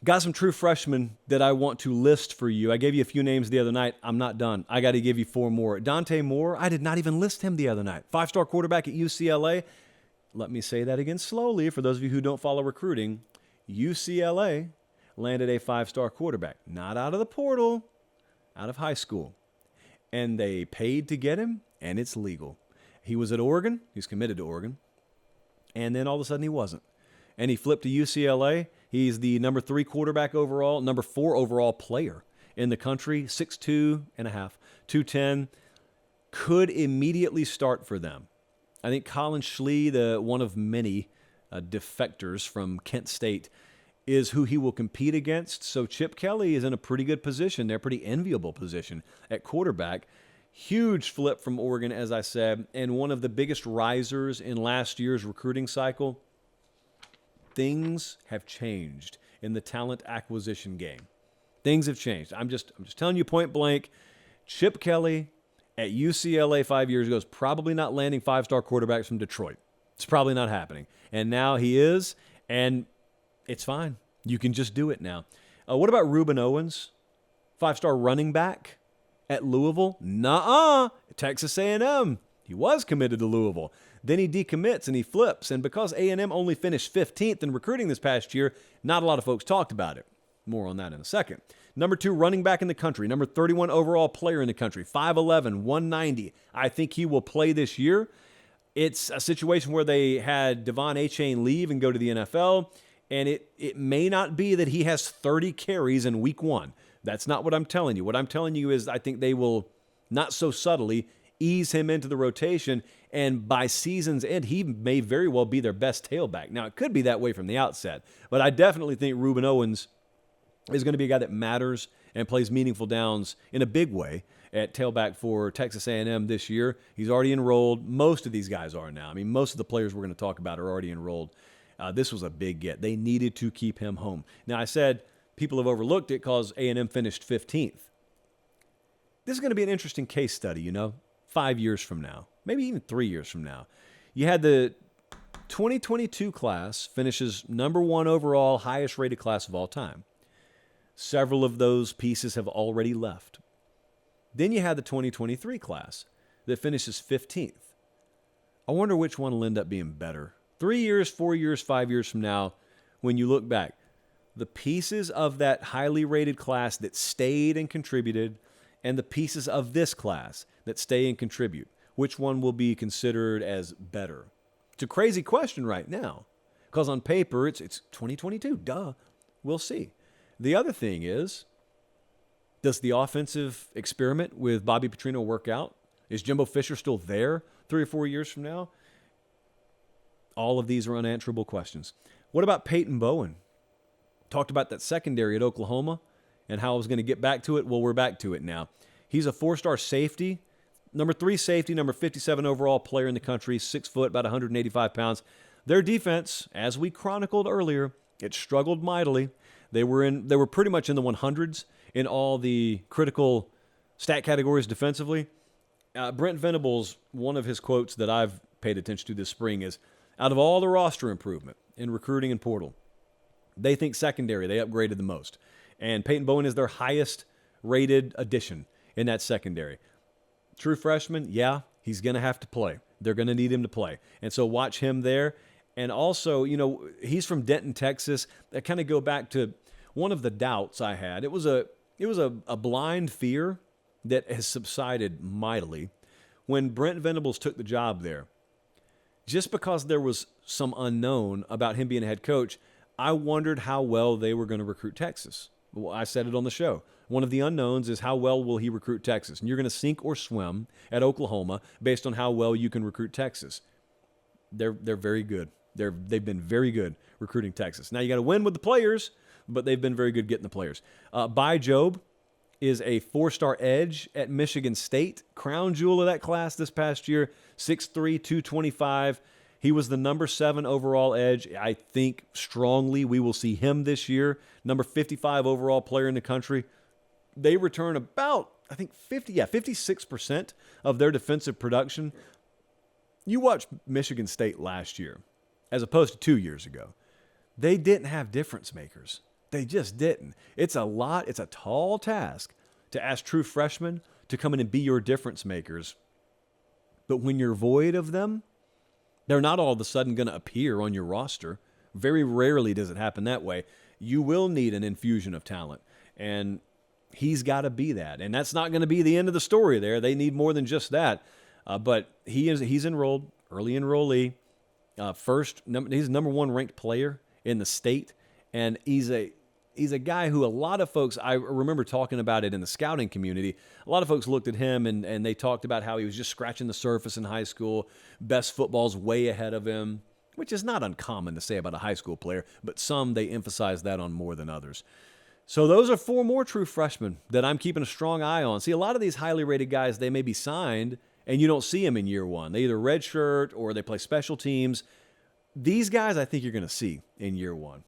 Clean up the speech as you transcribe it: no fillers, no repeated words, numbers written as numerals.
Got some true freshmen that I want to list for you. I gave you a few names the other night. I'm not done. I got to give you 4 more. Dante Moore, I did not even list him the other night. 5-star quarterback at UCLA. Let me say that again slowly for those of you who don't follow recruiting. UCLA landed a 5-star quarterback, not out of the portal, out of high school. And they paid to get him, and it's legal. He was at Oregon. He's committed to Oregon. And then all of a sudden he wasn't. And he flipped to UCLA. He's the number 3 quarterback overall, number 4 overall player in the country, 6'2 and a half, 210. Could immediately start for them. I think Colin Schlee, one of many defectors from Kent State, is who he will compete against. So Chip Kelly is in a pretty good position. They're a pretty enviable position at quarterback. Huge flip from Oregon, as I said, and one of the biggest risers in last year's recruiting cycle. Things have changed in the talent acquisition game. Things have changed. I'm just telling you point blank. Chip Kelly at UCLA 5 years ago is probably not landing 5-star quarterbacks from Detroit. It's probably not happening. And now he is, and it's fine. You can just do it now. What about Reuben Owens, 5-star running back at Louisville? Nuh-uh. Texas A&M. He was committed to Louisville. Then he decommits and he flips. And because A&M only finished 15th in recruiting this past year, not a lot of folks talked about it. More on that in a second. Number 2 running back in the country. Number 31 overall player in the country. 5'11", 190. I think he will play this year. It's a situation where they had Devon Achane leave and go to the NFL. And it may not be that he has 30 carries in week 1. That's not what I'm telling you. What I'm telling you is I think they will, not so subtly, ease him into the rotation, and by season's end, he may very well be their best tailback. Now, it could be that way from the outset, but I definitely think Reuben Owens is going to be a guy that matters and plays meaningful downs in a big way at tailback for Texas A&M this year. He's already enrolled. Most of these guys are now. I mean, most of the players we're going to talk about are already enrolled. This was a big get. They needed to keep him home. Now, I said people have overlooked it because A&M finished 15th. This is going to be an interesting case study, 5 years from now, maybe even 3 years from now. You had the 2022 class finishes number 1 overall, highest rated class of all time. Several of those pieces have already left. Then you had the 2023 class that finishes 15th. I wonder which one will end up being better. 3 years, 4 years, 5 years from now, when you look back, the pieces of that highly rated class that stayed and contributed, and the pieces of this class that stay and contribute, which one will be considered as better? It's a crazy question right now, because on paper, it's 2022. Duh. We'll see. The other thing is, does the offensive experiment with Bobby Petrino work out? Is Jimbo Fisher still there 3 or 4 years from now? All of these are unanswerable questions. What about Peyton Bowen? Talked about that secondary at Oklahoma and how I was going to get back to it. Well, we're back to it now. He's a 4-star safety, number 3 safety, number 57 overall player in the country, 6 foot, about 185 pounds. Their defense, as we chronicled earlier, it struggled mightily. They were pretty much in the 100s in all the critical stat categories defensively. Brent Venables, one of his quotes that I've paid attention to this spring is, out of all the roster improvement in recruiting and portal, they think secondary, they upgraded the most. And Peyton Bowen is their highest rated addition in that secondary. True freshman, yeah, he's going to have to play. They're going to need him to play. And so watch him there. And also, he's from Denton, Texas. That kind of go back to one of the doubts I had. It was a blind fear that has subsided mightily when Brent Venables took the job there. Just because there was some unknown about him being a head coach, I wondered how well they were going to recruit Texas. Well, I said it on the show. One of the unknowns is how well will he recruit Texas? And you're going to sink or swim at Oklahoma based on how well you can recruit Texas. They're very good. They've been very good recruiting Texas. Now, you got to win with the players, but they've been very good getting the players. Jobe is a 4-star edge at Michigan State. Crown jewel of that class this past year, 6'3", 225. He was the number 7 overall edge. I think strongly we will see him this year. Number 55 overall player in the country. They return about, I think, 56% of their defensive production. You watched Michigan State last year, as opposed to 2 years ago. They didn't have difference makers. They just didn't. It's a tall task to ask true freshmen to come in and be your difference makers. But when you're void of them, they're not all of a sudden going to appear on your roster. Very rarely does it happen that way. You will need an infusion of talent, and he's got to be that. And that's not going to be the end of the story there. They need more than just that. But he's enrolled, early enrollee, he's number one ranked player in the state, and he's a guy who a lot of folks, I remember talking about it in the scouting community, a lot of folks looked at him and they talked about how he was just scratching the surface in high school, best football's way ahead of him, which is not uncommon to say about a high school player, but some, they emphasize that on more than others. So those are 4 more true freshmen that I'm keeping a strong eye on. See, a lot of these highly rated guys, they may be signed, and you don't see them in year one. They either redshirt or they play special teams. These guys I think you're going to see in year one.